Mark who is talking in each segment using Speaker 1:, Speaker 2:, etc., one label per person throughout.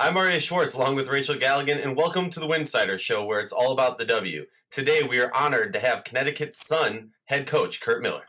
Speaker 1: I'm Aryeh Schwartz, along with Rachel Galligan, and welcome to the Winsidr show, where it's all about the W. Today, we are honored to have Connecticut's Sun head coach Curt Miller.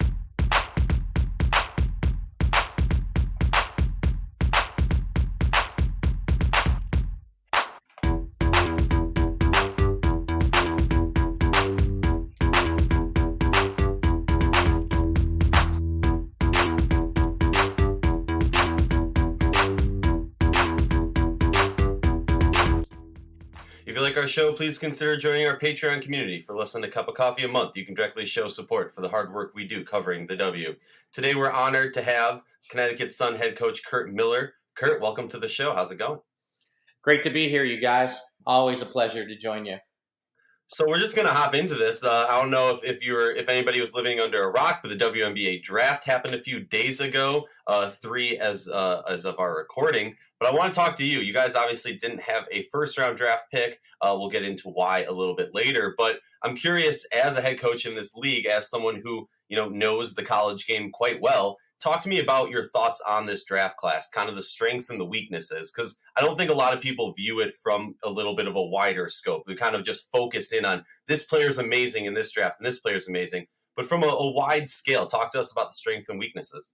Speaker 1: If you like our show, please consider joining our Patreon community. For less than a cup of coffee a month, you can directly show support for the hard work we do covering the W. Today, we're honored to have Connecticut Sun head coach Curt Miller. Curt, welcome to the show. How's it going?
Speaker 2: Great to be here, you guys. Always a pleasure to join you.
Speaker 1: So we're just going to hop into this. I don't know if anybody was living under a rock, but the WNBA draft happened a few days ago, 3 as of our recording. But I want to talk to you. You guys obviously didn't have a first-round draft pick. We'll get into why a little bit later. But I'm curious, as a head coach in this league, as someone who knows the college game quite well, talk to me about your thoughts on this draft class, kind of the strengths and the weaknesses, because I don't think a lot of people view it from a little bit of a wider scope. They kind of just focus in on this player's amazing in this draft and this player's amazing. But from a wide scale, talk to us about the strengths and weaknesses.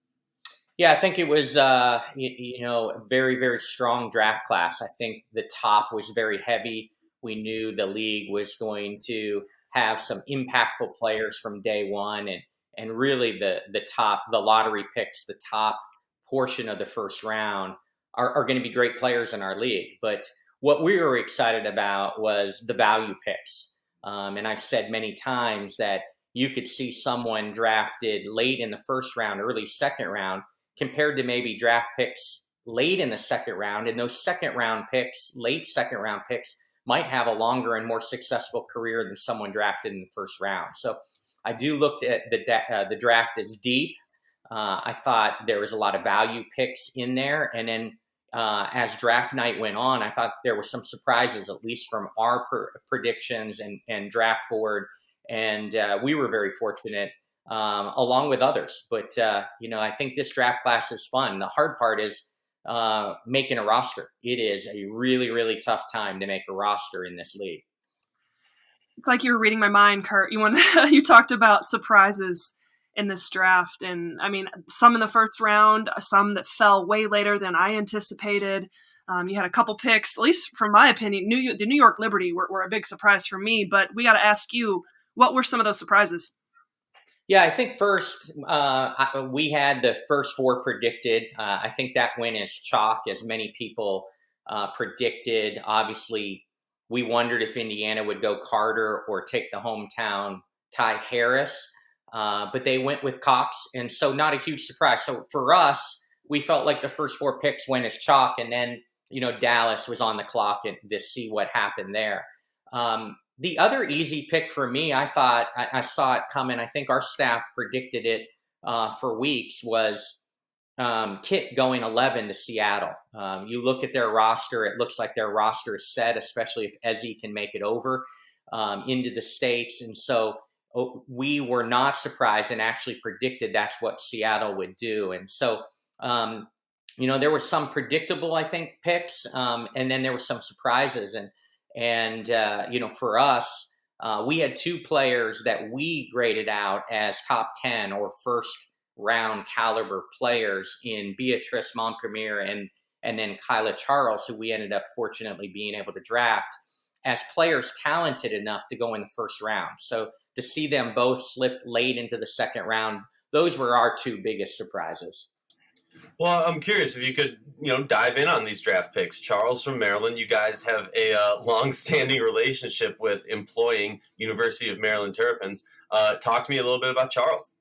Speaker 2: Yeah, I think it was, a very, very strong draft class. I think the top was very heavy. We knew the league was going to have some impactful players from day one, and really the lottery picks, the top portion of the first round are going to be great players in our league. But what we were excited about was the value picks. And I've said many times that you could see someone drafted late in the first round, early second round, compared to maybe draft picks late in the second round. And those late second round picks might have a longer and more successful career than someone drafted in the first round. So I do look at the draft as deep. I thought there was a lot of value picks in there. And then as draft night went on, I thought there were some surprises, at least from our predictions and draft board. And we were very fortunate along with others. But, I think this draft class is fun. The hard part is making a roster. It is a really, really tough time to make a roster in this league.
Speaker 3: It's like you were reading my mind, Curt. You talked about surprises in this draft. And I mean, some in the first round, some that fell way later than I anticipated. You had a couple picks, at least from my opinion, the New York Liberty were a big surprise for me. But we got to ask you, what were some of those surprises?
Speaker 2: Yeah, I think first, we had the first 4 predicted. I think that went as chalk, as many people predicted. Obviously, we wondered if Indiana would go Carter or take the hometown Ty Harris, but they went with Cox, and so not a huge surprise. So for us, we felt like the first 4 picks went as chalk, and then Dallas was on the clock and to see what happened there. The other easy pick for me, I thought I saw it coming. I think our staff predicted it for weeks, was Kit going 11 to Seattle. You look at their roster, it looks like their roster is set, especially if Ezzy can make it over into the States. And so we were not surprised and actually predicted that's what Seattle would do. And so, there were some predictable, I think, picks, and then there were some surprises. And for us, we had 2 players that we graded out as top 10 or first round caliber players in Beatrice Montpremier and then Kyla Charles, who we ended up fortunately being able to draft as players talented enough to go in the first round. So to see them both slip late into the second round, those were our 2 biggest surprises.
Speaker 1: Well, I'm curious if you could, dive in on these draft picks. Charles from Maryland, you guys have a long-standing relationship with employing University of Maryland Terrapins. Talk to me a little bit about Charles.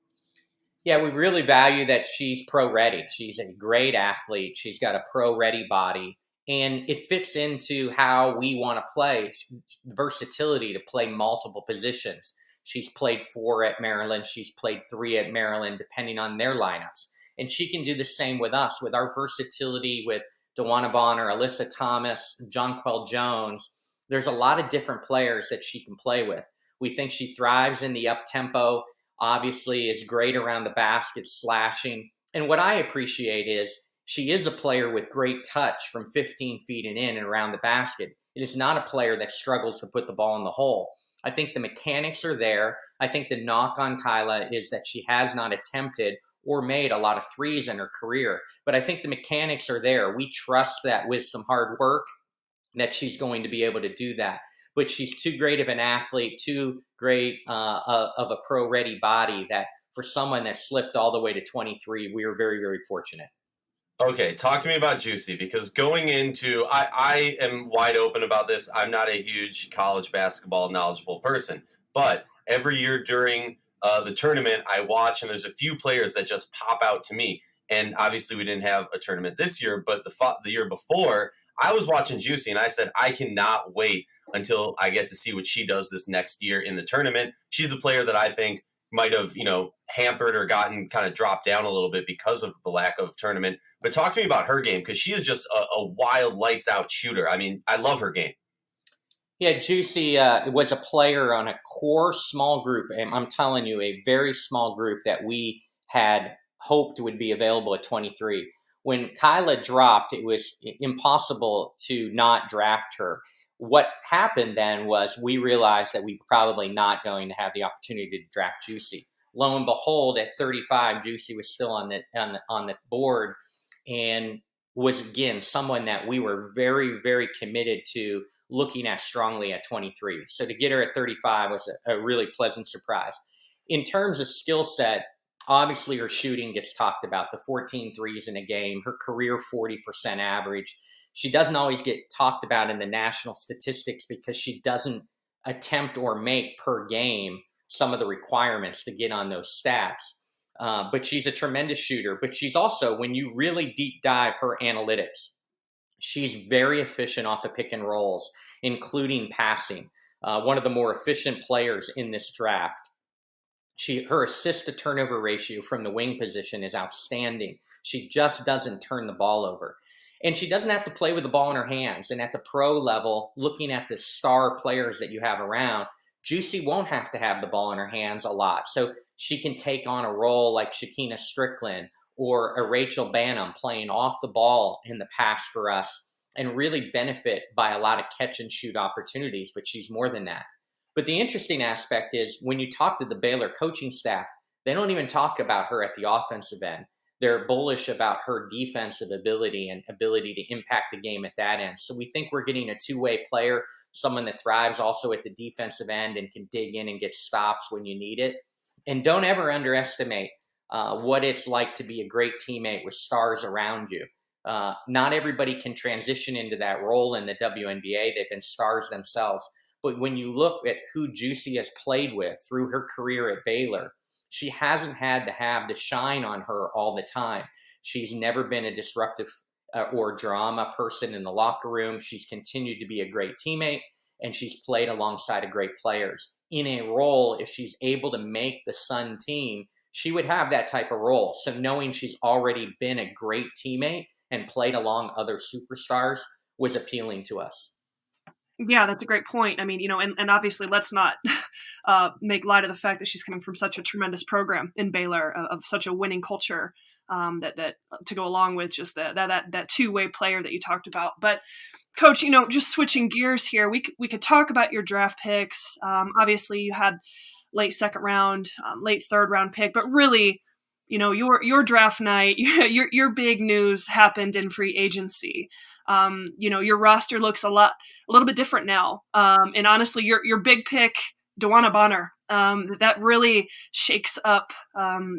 Speaker 2: Yeah, we really value that she's pro-ready. She's a great athlete. She's got a pro-ready body, and it fits into how we want to play, versatility to play multiple positions. She's played 4 at Maryland. She's played 3 at Maryland, depending on their lineups. And she can do the same with us, with our versatility with DeWanna Bonner, Alyssa Thomas, Jonquel Jones. There's a lot of different players that she can play with. We think she thrives in the up-tempo, obviously is great around the basket, slashing. And what I appreciate is She is a player with great touch from 15 feet and in and around the basket. It is not a player that struggles to put the ball in the hole. I think the mechanics are there. I think the knock on Kyla is that she has not attempted or made a lot of threes in her career. But I think the mechanics are there. We trust that with some hard work that she's going to be able to do that. But she's too great of an athlete, too great of a pro-ready body that for someone that slipped all the way to 23, we are very, very fortunate.
Speaker 1: Okay, talk to me about Juicy, because going into, I am wide open about this. I'm not a huge college basketball knowledgeable person, but every year during the tournament, I watch, and there's a few players that just pop out to me. And obviously, we didn't have a tournament this year, but the year before, I was watching Juicy, and I said, I cannot wait until I get to see what she does this next year in the tournament. She's a player that I think might have, hampered or gotten kind of dropped down a little bit because of the lack of tournament. But talk to me about her game, because she is just a wild, lights out shooter. I mean, I love her game.
Speaker 2: Yeah, Juicy was a player on a core small group, and I'm telling you, a very small group that we had hoped would be available at 23. When Kyla dropped, it was impossible to not draft her. What happened then was we realized that we were probably not going to have the opportunity to draft Juicy. Lo and behold, at 35, Juicy was still on the board, and was again someone that we were very, very committed to looking at strongly at 23. So to get her at 35 was a really pleasant surprise. In terms of skill set, obviously her shooting gets talked about, the 14 threes in a game, her career 40% average. She doesn't always get talked about in the national statistics because she doesn't attempt or make per game some of the requirements to get on those stats. But she's a tremendous shooter. But she's also, when you really deep dive her analytics, she's very efficient off the pick and rolls, including passing. One of the more efficient players in this draft. Her assist to turnover ratio from the wing position is outstanding. She just doesn't turn the ball over. And she doesn't have to play with the ball in her hands. And at the pro level, looking at the star players that you have around, Juicy won't have to have the ball in her hands a lot. So she can take on a role like Shakina Strickland or a Rachel Banham playing off the ball in the past for us and really benefit by a lot of catch and shoot opportunities. But she's more than that. But the interesting aspect is when you talk to the Baylor coaching staff, they don't even talk about her at the offensive end. They're bullish about her defensive ability and ability to impact the game at that end. So we think we're getting a two-way player, someone that thrives also at the defensive end and can dig in and get stops when you need it. And don't ever underestimate what it's like to be a great teammate with stars around you. Not everybody can transition into that role in the WNBA. They've been stars themselves. But when you look at who Juicy has played with through her career at Baylor, she hasn't had to have the shine on her all the time. She's never been a disruptive or drama person in the locker room. She's continued to be a great teammate, and she's played alongside of great players. In a role, if she's able to make the Sun team, she would have that type of role. So knowing she's already been a great teammate and played along other superstars was appealing to us.
Speaker 3: Yeah, that's a great point. I mean, and obviously let's not make light of the fact that she's coming from such a tremendous program in Baylor of such a winning culture that to go along with just that two-way player that you talked about. But Coach, just switching gears here, we could talk about your draft picks. Obviously you had late second round, late third round pick, but really, your draft night, your big news happened in free agency. Your roster looks a little bit different now. And honestly, your big pick, DeWanna Bonner, that really shakes up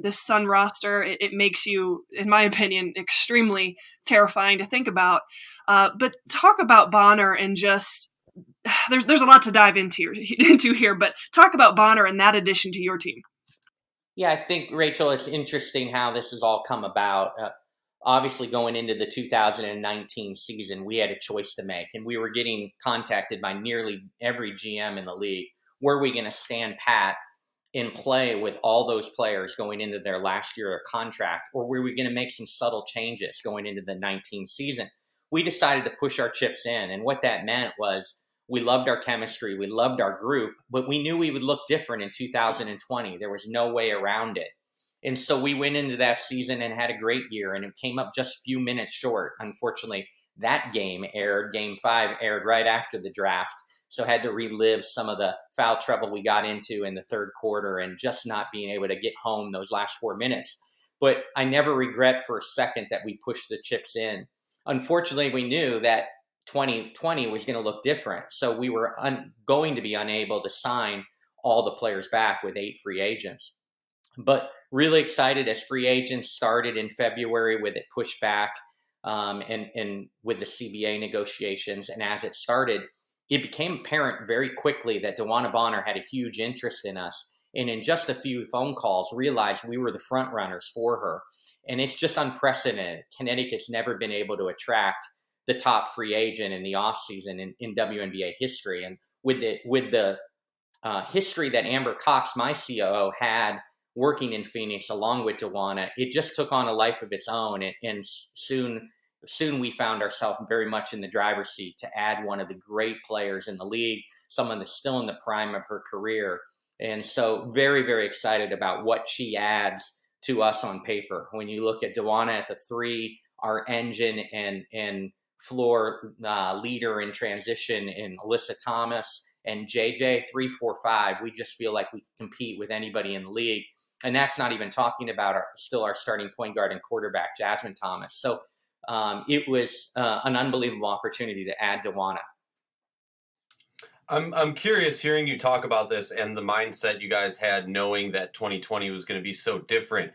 Speaker 3: this Sun roster. It makes you, in my opinion, extremely terrifying to think about. But talk about Bonner and just there's a lot to dive into here. But talk about Bonner and that addition to your team.
Speaker 2: Yeah, I think, Rachel, it's interesting how this has all come about. Obviously, going into the 2019 season, we had a choice to make, and we were getting contacted by nearly every GM in the league. Were we going to stand pat and play with all those players going into their last year of contract, or were we going to make some subtle changes going into the 19 season? We decided to push our chips in, and what that meant was we loved our chemistry, we loved our group, but we knew we would look different in 2020. There was no way around it. And so we went into that season and had a great year, and it came up just a few minutes short. Unfortunately, that game aired, game 5 aired right after the draft. So had to relive some of the foul trouble we got into in the third quarter and just not being able to get home those last 4 minutes. But I never regret for a second that we pushed the chips in. Unfortunately, we knew that 2020 was going to look different. So we were going to be unable to sign all the players back with 8 free agents. But really excited as free agents started in February with it pushed back and with the CBA negotiations. And as it started, it became apparent very quickly that DeWanna Bonner had a huge interest in us. And in just a few phone calls, realized we were the front runners for her. And it's just unprecedented. Connecticut's never been able to attract the top free agent in the offseason in WNBA history. And with the history that Amber Cox, my COO, had working in Phoenix along with DeWanna, it just took on a life of its own. And soon we found ourselves very much in the driver's seat to add one of the great players in the league, someone that's still in the prime of her career. And so very, very excited about what she adds to us on paper. When you look at DeWanna at the 3, our engine and floor leader in transition in Alyssa Thomas and JJ 3, 4, 5, we just feel like we can compete with anybody in the league. And that's not even talking about our starting point guard and quarterback, Jasmine Thomas. So it was an unbelievable opportunity to add DeWanna.
Speaker 1: I'm curious hearing you talk about this and the mindset you guys had knowing that 2020 was going to be so different.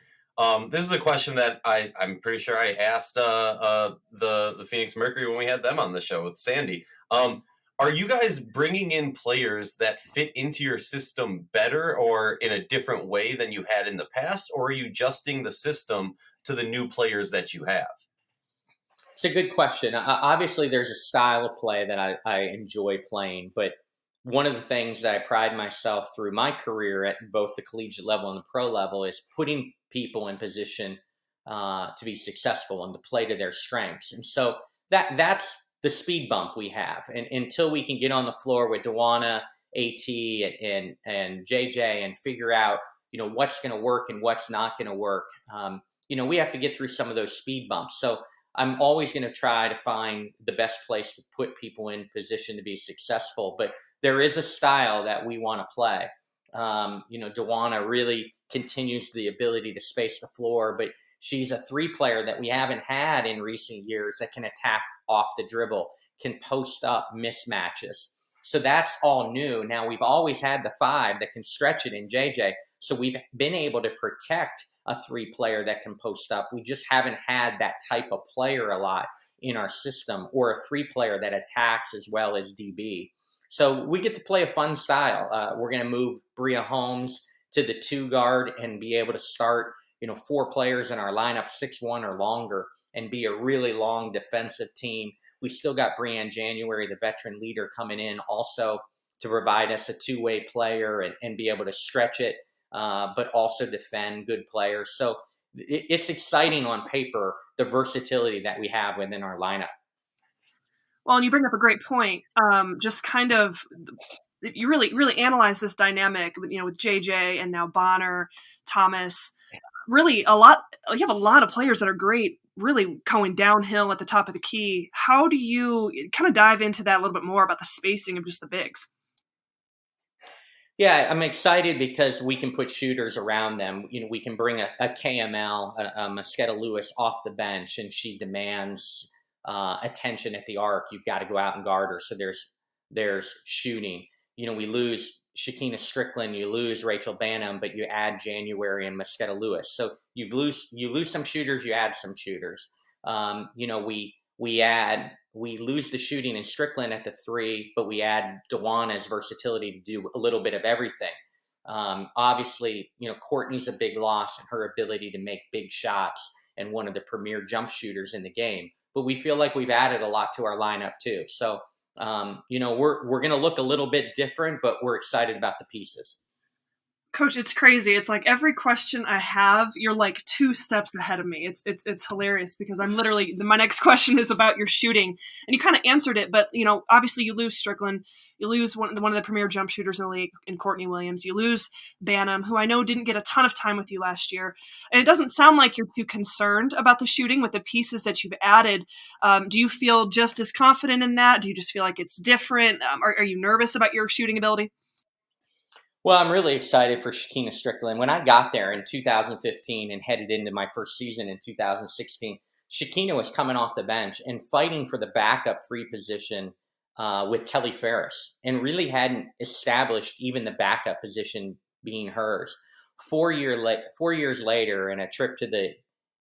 Speaker 1: This is a question that I'm pretty sure I asked the Phoenix Mercury when we had them on the show with Sandy. Are you guys bringing in players that fit into your system better or in a different way than you had in the past, or are you adjusting the system to the new players that you have?
Speaker 2: It's a good question. Obviously, there's a style of play that I enjoy playing, but one of the things that I pride myself through my career at both the collegiate level and the pro level is putting people in position to be successful and to play to their strengths. And so that's the speed bump we have. And until we can get on the floor with DeWanna, AT, and JJ and figure out, what's going to work and what's not going to work, we have to get through some of those speed bumps. So I'm always going to try to find the best place to put people in position to be successful. But there is a style that we want to play. DeWanna really continues the ability to space the floor, but she's a 3 player that we haven't had in recent years that can attack off the dribble, can post up mismatches. So that's all new. Now, we've always had the 5 that can stretch it in JJ. So we've been able to protect a 3 player that can post up. We just haven't had that type of player a lot in our system, or a 3 player that attacks as well as DB. So we get to play a fun style. We're going to move Bria Holmes to the 2 guard and be able to start, 4 players in our lineup, 6'1" or longer, and be a really long defensive team. We still got Brianne January, the veteran leader, coming in also to provide us a 2-way player and be able to stretch it, but also defend, good players. So it's exciting on paper, the versatility that we have within our lineup.
Speaker 3: Well, and you bring up a great point. Just kind of, you really analyze this dynamic, with JJ and now Bonner, Thomas. Really, you have a lot of players that are great, really going downhill at the top of the key. How do you kind of dive into that a little bit more about the spacing of just the bigs?
Speaker 2: Yeah, I'm excited because we can put shooters around them. We can bring a KML, a Mosqueda Lewis off the bench, and she demands attention at the arc. You've got to go out and guard her. So there's shooting. We lose Shakina Strickland, you lose Rachel Banham, but you add January and Mosqueda Lewis. So you lose some shooters, you add some shooters. We lose the shooting in Strickland at the 3, but we add DeWanna's versatility to do a little bit of everything. Obviously, Courtney's a big loss in her ability to make big shots and one of the premier jump shooters in the game. But we feel like we've added a lot to our lineup too. So, we're going to look a little bit different, but we're excited about the pieces.
Speaker 3: Coach, it's crazy. It's like every question I have, you're like 2 steps ahead of me. It's hilarious because I'm literally, my next question is about your shooting, and you kind of answered it. But obviously you lose Strickland, you lose one of the premier jump shooters in the league in Courtney Williams, you lose Banham, who I know didn't get a ton of time with you last year, and it doesn't sound like you're too concerned about the shooting with the pieces that you've added. Do you feel just as confident in that? Do you just feel like it's different? Are you nervous about your shooting ability?
Speaker 2: Well, I'm really excited for Shekinna Strickland. When I got there in 2015 and headed into my first season in 2016, Shekinna was coming off the bench and fighting for the backup 3 position with Kelly Ferris, and really hadn't established even the backup position being hers. 4 years later, in a trip to the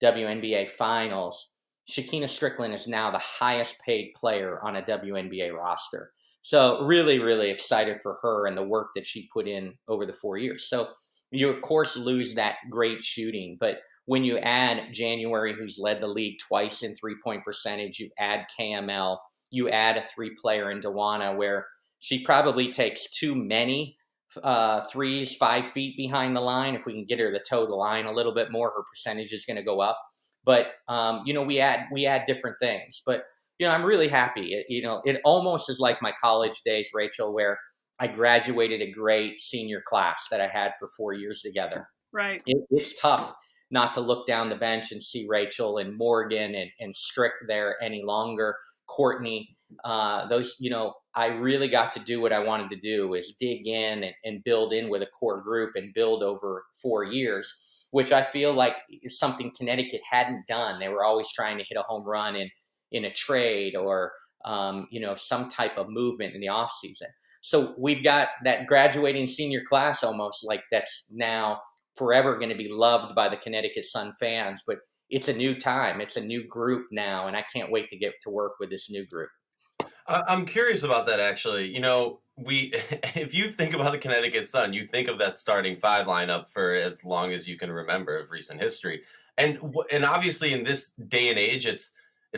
Speaker 2: WNBA finals, Shekinna Strickland is now the highest paid player on a WNBA roster. So really, really excited for her and the work that she put in over the 4 years. So you, of course, lose that great shooting. But when you add January, who's led the league twice in three-point percentage, you add KML, you add a 3-player in Dawana, where she probably takes too many threes 5 feet behind the line. If we can get her to toe the line a little bit more, her percentage is going to go up. But, we add different things. But I'm really happy. It almost is like my college days, Rachel, where I graduated a great senior class that I had for 4 years together.
Speaker 3: Right.
Speaker 2: It's tough not to look down the bench and see Rachel and Morgan and Strick there any longer. Courtney, I really got to do what I wanted to do, is dig in and build in with a core group and build over 4 years, which I feel like is something Connecticut hadn't done. They were always trying to hit a home run in a trade or, some type of movement in the offseason. So we've got that graduating senior class almost like that's now forever going to be loved by the Connecticut Sun fans. But it's a new time. It's a new group now, and I can't wait to get to work with this new group.
Speaker 1: I'm curious about that, actually. If you think about the Connecticut Sun, you think of that starting 5 lineup for as long as you can remember of recent history. And obviously in this day and age, it's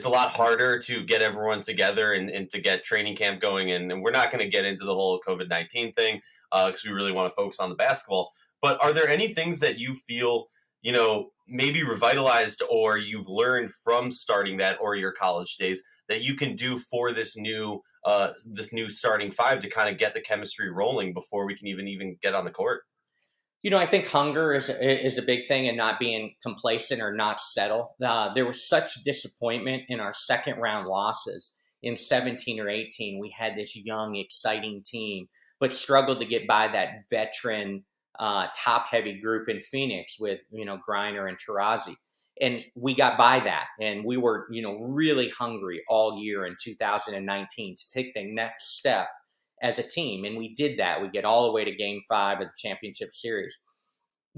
Speaker 1: a lot harder to get everyone together and to get training camp going. And we're not going to get into the whole COVID-19 thing because we really want to focus on the basketball. But are there any things that you feel, maybe revitalized or you've learned from starting that or your college days that you can do for this new starting 5 to kind of get the chemistry rolling before we can even get on the court?
Speaker 2: I think hunger is a big thing, and not being complacent or not settle. There was such disappointment in our second round losses in 17 or 18. We had this young, exciting team, but struggled to get by that veteran, top heavy group in Phoenix with, Griner and Taurasi. And we got by that. And we were, really hungry all year in 2019 to take the next step as a team. And we did that. We get all the way to Game 5 of the championship series.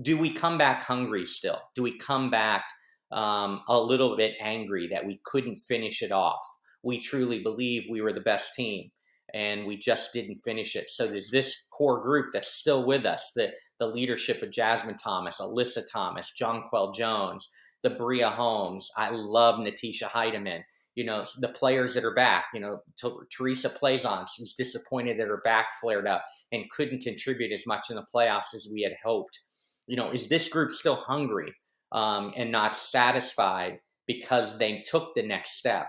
Speaker 2: Do we come back hungry still? Do we come back a little bit angry that we couldn't finish it off? We truly believe we were the best team, and we just didn't finish it. So there's this core group that's still with us, the leadership of Jasmine Thomas, Alyssa Thomas, Jonquel Jones, the Bria Holmes. I love Natisha Heidemann. The players that are back, Teresa Plazon, she was disappointed that her back flared up and couldn't contribute as much in the playoffs as we had hoped. Is this group still hungry and not satisfied because they took the next step?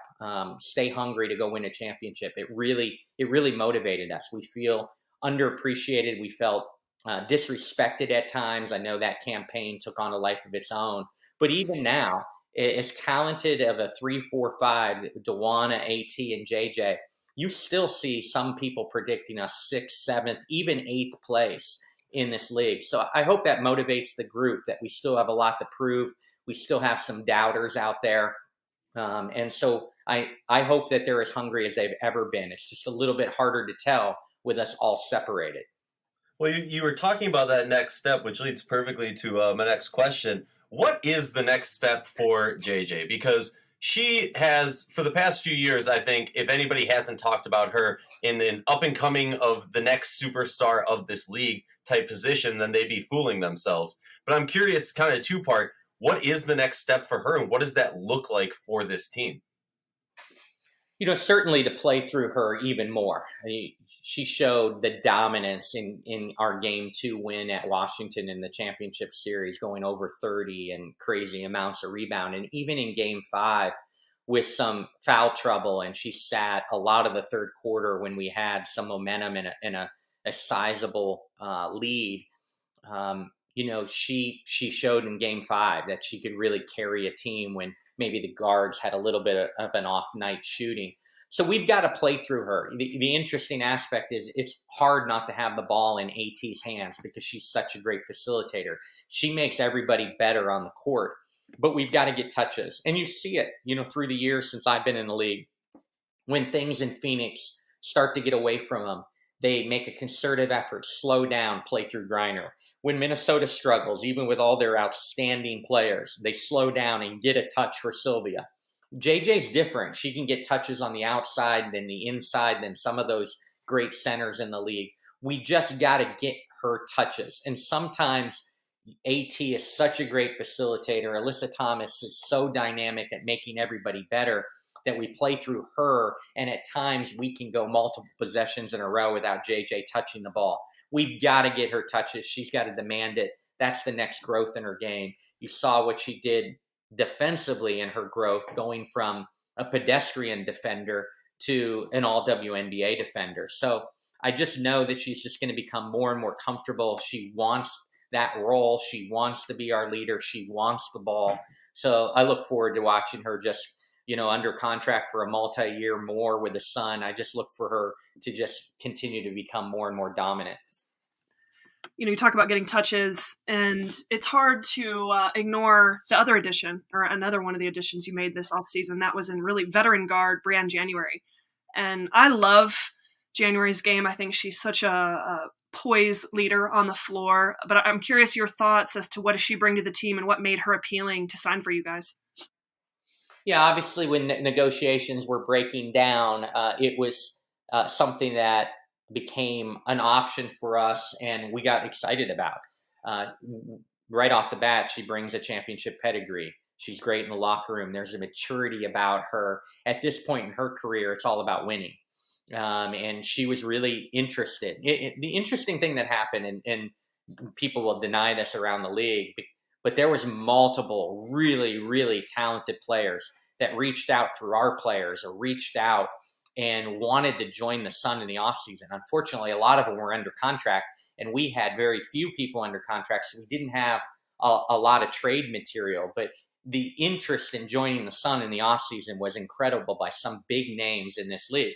Speaker 2: Stay hungry to go win a championship. It really motivated us. We feel underappreciated. We felt disrespected at times. I know that campaign took on a life of its own. But even now, as talented of a 3, 4, 5, Dawana, AT, and JJ, you still see some people predicting us 6th, 7th, even 8th place in this league. So I hope that motivates the group, that we still have a lot to prove. We still have some doubters out there. And so I hope that they're as hungry as they've ever been. It's just a little bit harder to tell with us all separated.
Speaker 1: Well, you were talking about that next step, which leads perfectly to my next question. What is the next step for JJ? Because she has, for the past few years, I think, if anybody hasn't talked about her in an up-and-coming of the next superstar of this league type position, then they'd be fooling themselves. But I'm curious, kind of 2-part, what is the next step for her, and what does that look like for this team?
Speaker 2: Certainly to play through her even more. She showed the dominance in our game 2 win at Washington in the championship series, going over 30 and crazy amounts of rebound. And even in game 5 with some foul trouble, and she sat a lot of the third quarter when we had some momentum and a sizable lead. She showed in game 5 that she could really carry a team when maybe the guards had a little bit of an off night shooting. So we've got to play through her. The interesting aspect is it's hard not to have the ball in AT's hands because she's such a great facilitator. She makes everybody better on the court, but we've got to get touches. And you see it, through the years since I've been in the league, when things in Phoenix start to get away from them, they make a concerted effort, slow down, play through Griner. When Minnesota struggles, even with all their outstanding players, they slow down and get a touch for Sylvia. JJ's different. She can get touches on the outside than the inside than some of those great centers in the league. We just got to get her touches. And sometimes AT is such a great facilitator. Alyssa Thomas is so dynamic at making everybody better that we play through her, and at times we can go multiple possessions in a row without JJ touching the ball. We've got to get her touches. She's got to demand it. That's the next growth in her game. You saw what she did defensively in her growth, going from a pedestrian defender to an all WNBA defender. So I just know that she's just going to become more and more comfortable. She wants that role. She wants to be our leader. She wants the ball. So I look forward to watching her just, under contract for a multi-year more with the Sun. I just look for her to just continue to become more and more dominant.
Speaker 3: You talk about getting touches, and it's hard to ignore the other addition, or another one of the additions you made this offseason. That was in really veteran guard Brianne January. And I love January's game. I think she's such a poise leader on the floor. But I'm curious your thoughts as to what does she bring to the team and what made her appealing to sign for you guys?
Speaker 2: Yeah, obviously when negotiations were breaking down, it was something that became an option for us and we got excited about. Right off the bat, she brings a championship pedigree. She's great in the locker room. There's a maturity about her. At this point in her career, it's all about winning. And she was really interested. The interesting thing that happened, and people will deny this around the league, but there was multiple really, really talented players that reached out through our players or reached out and wanted to join the Sun in the offseason. Unfortunately, a lot of them were under contract, and we had very few people under contract, so we didn't have a lot of trade material. But the interest in joining the Sun in the offseason was incredible by some big names in this league.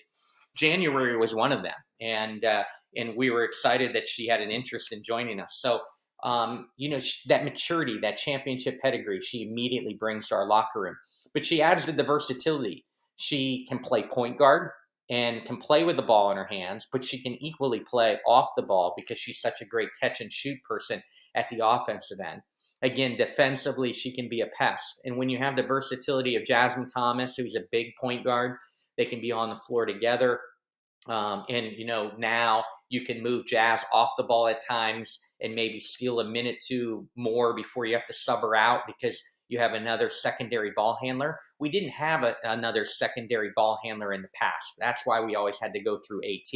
Speaker 2: January was one of them, and we were excited that she had an interest in joining us. So, that maturity, that championship pedigree, she immediately brings to our locker room. But she adds to the versatility. She can play point guard and can play with the ball in her hands, but she can equally play off the ball because she's such a great catch and shoot person at the offensive end. Again, defensively, she can be a pest. And when you have the versatility of Jasmine Thomas, who's a big point guard, they can be on the floor together. Now you can move Jazz off the ball at times and maybe steal a minute two more before you have to sub her out because you have another secondary ball handler. We didn't have another secondary ball handler in the past. That's why we always had to go through AT.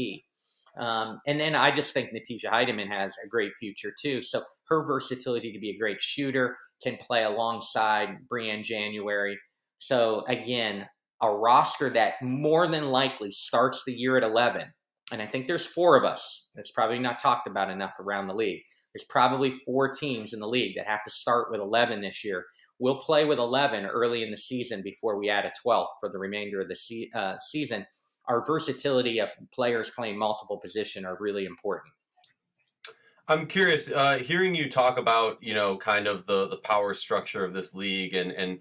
Speaker 2: And then I just think Natisha Heidemann has a great future too. So her versatility to be a great shooter, can play alongside Brianne January. So again, a roster that more than likely starts the year at 11. And I think there's 4 of us. It's probably not talked about enough around the league. There's probably 4 teams in the league that have to start with 11 this year. We'll play with 11 early in the season before we add a 12th for the remainder of the season. Our versatility of players playing multiple positions are really important.
Speaker 1: I'm curious, hearing you talk about, kind of the power structure of this league and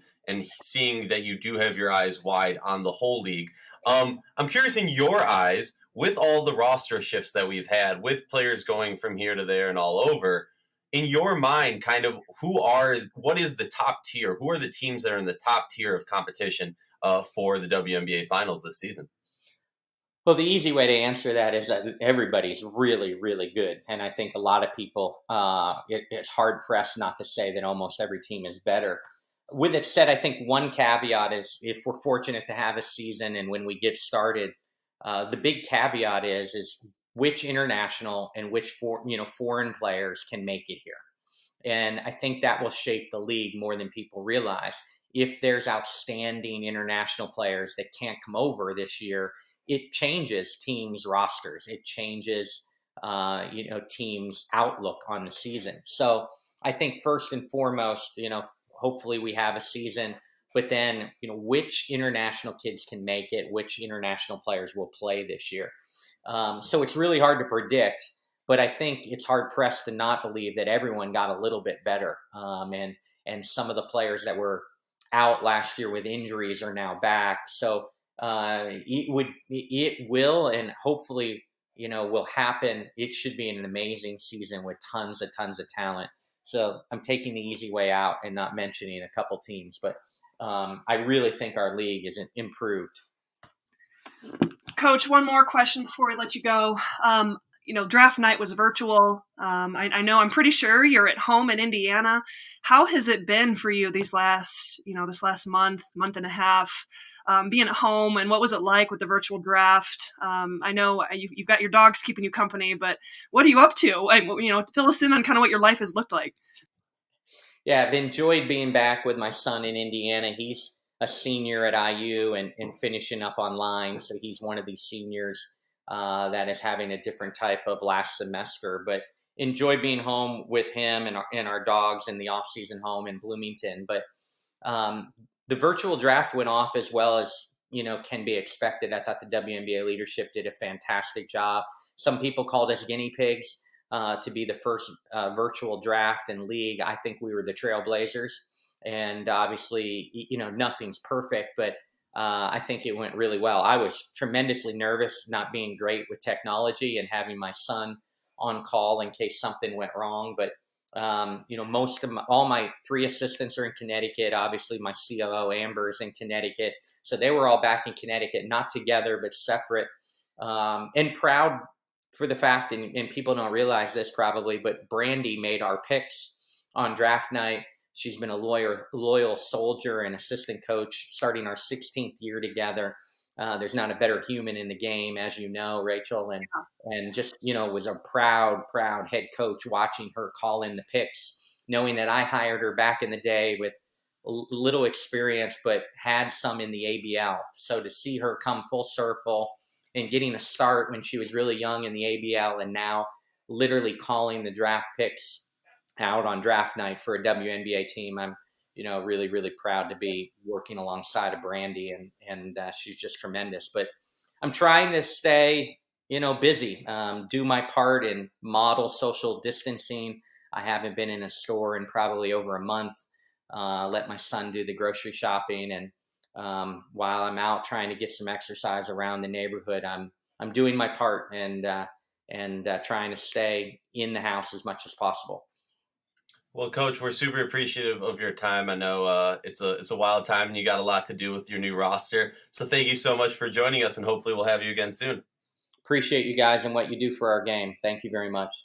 Speaker 1: seeing that you do have your eyes wide on the whole league. I'm curious, in your eyes, with all the roster shifts that we've had, with players going from here to there and all over, in your mind, kind of what is the top tier? Who are the teams that are in the top tier of competition for the WNBA finals this season?
Speaker 2: Well, the easy way to answer that is that everybody's really, really good. And I think a lot of people, it's hard pressed not to say that almost every team is better. with it said, I think one caveat is if we're fortunate to have a season and when we get started, the big caveat is which international and which foreign players can make it here. And I think that will shape the league more than people realize. If there's outstanding international players that can't come over this year, it changes teams' rosters. It changes, teams' outlook on the season. So I think first and foremost, hopefully we have a season, but then, which international kids can make it, which international players will play this year. So it's really hard to predict, but I think it's hard pressed to not believe that everyone got a little bit better. And some of the players that were out last year with injuries are now back. So it will, and hopefully, will happen. It should be an amazing season with tons of talent. So I'm taking the easy way out and not mentioning a couple teams, but I really think our league is improved.
Speaker 3: Coach, one more question before we let you go. Draft night was virtual. I know, I'm pretty sure you're at home in Indiana. How has it been for you this last month and a half, being at home, and what was it like with the virtual draft? I know you've got your dogs keeping you company, but what are you up to? Fill us in on kind of what your life has looked like.
Speaker 2: Yeah, I've enjoyed being back with my son in Indiana. He's a senior at IU and finishing up online. So he's one of these seniors that is having a different type of last semester, but enjoy being home with him and our dogs in the off-season home in Bloomington. But the virtual draft went off as well as, can be expected. I thought the WNBA leadership did a fantastic job. Some people called us guinea pigs to be the first virtual draft in league. I think we were the trailblazers. And obviously, nothing's perfect, but I think it went really well. I was tremendously nervous not being great with technology and having my son on call in case something went wrong. But, all my 3 assistants are in Connecticut. Obviously, my COO, Amber's in Connecticut. So they were all back in Connecticut, not together, but separate. And proud for the fact, and people don't realize this probably, but Brandy made our picks on draft night. She's been a loyal soldier and assistant coach starting our 16th year together. There's not a better human in the game, as you know, Rachel, and just, was a proud head coach watching her call in the picks, knowing that I hired her back in the day with little experience, but had some in the ABL. So to see her come full circle and getting a start when she was really young in the ABL and now literally calling the draft picks out on draft night for a WNBA team, I'm, really, really proud to be working alongside of Brandy, and she's just tremendous. But I'm trying to stay, busy, do my part and model social distancing. I haven't been in a store in probably over a month. Let my son do the grocery shopping, and while I'm out trying to get some exercise around the neighborhood, I'm doing my part and trying to stay in the house as much as possible.
Speaker 1: Well, Coach, we're super appreciative of your time. I know it's a wild time and you got a lot to do with your new roster. So thank you so much for joining us, and hopefully we'll have you again soon.
Speaker 2: Appreciate you guys and what you do for our game. Thank you very much.